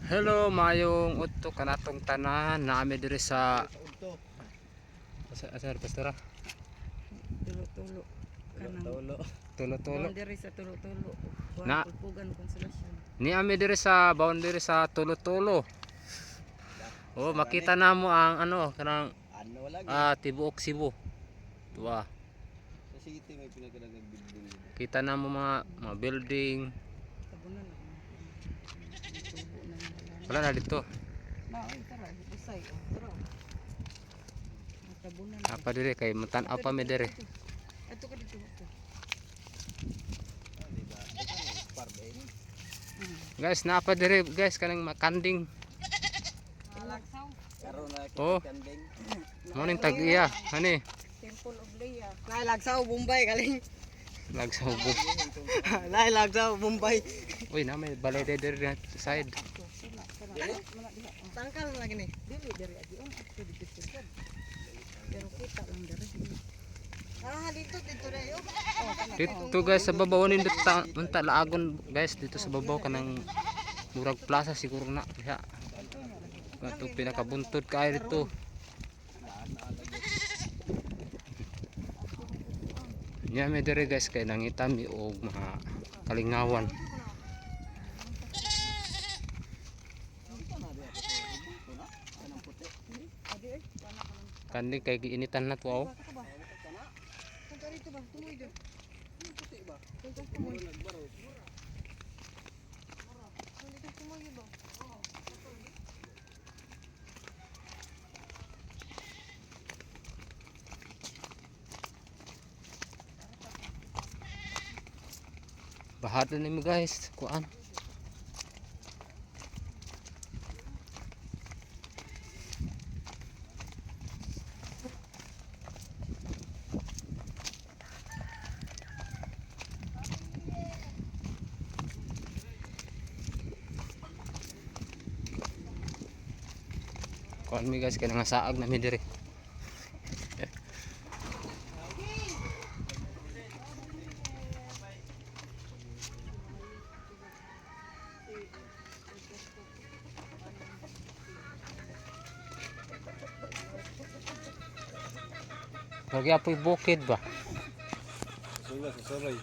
Hello, mayong udto kanatong tanan naami diri sa pastora. Tulo-tulo kanang Tulo-tulo. boundary sa tulo-tulo. Na Pulpugan konsolasyon. ni ami diri sa boundary sa tulo-tulo. Oh, makita namo ang kanang tibuok Cebu. Tuwa. Sa city may pinagdagdag building. Kita namo mga building. Tabunan lang. Tubo na nila. Wala na dito. Ay, tara, usay. Tara. Tabunan. Apa diri kay mutan-aw pa mi diri. Ato ka dito. Guys, napa diri guys kanang makanding. Alaksaw. Karon na Oh. kanding. Morning tag-iya, ani. Temple of Leia. Nailagsaw Bombay galing. Lagsubo. Nailagsaw Bombay. Uy, na may balay diri na side. Tangkal lagi nih. Dili dari adi on ato dito sir. Pero kita lang dari. Dito dayo. Dito guys sa babaw ni unta laagon guys dito sa babaw kanang murag plaza siguro na diha. Kato pinakabuntod kay dito. Nya may dire guys kay nangitan mi og mga kalingawan. Kandi kay giinitan na to oh. Bahado nimo guys, kuan. Kuan mi guys kay nangasaag na mi diri. Lagi apoy bukid ba? Suga sa soroy.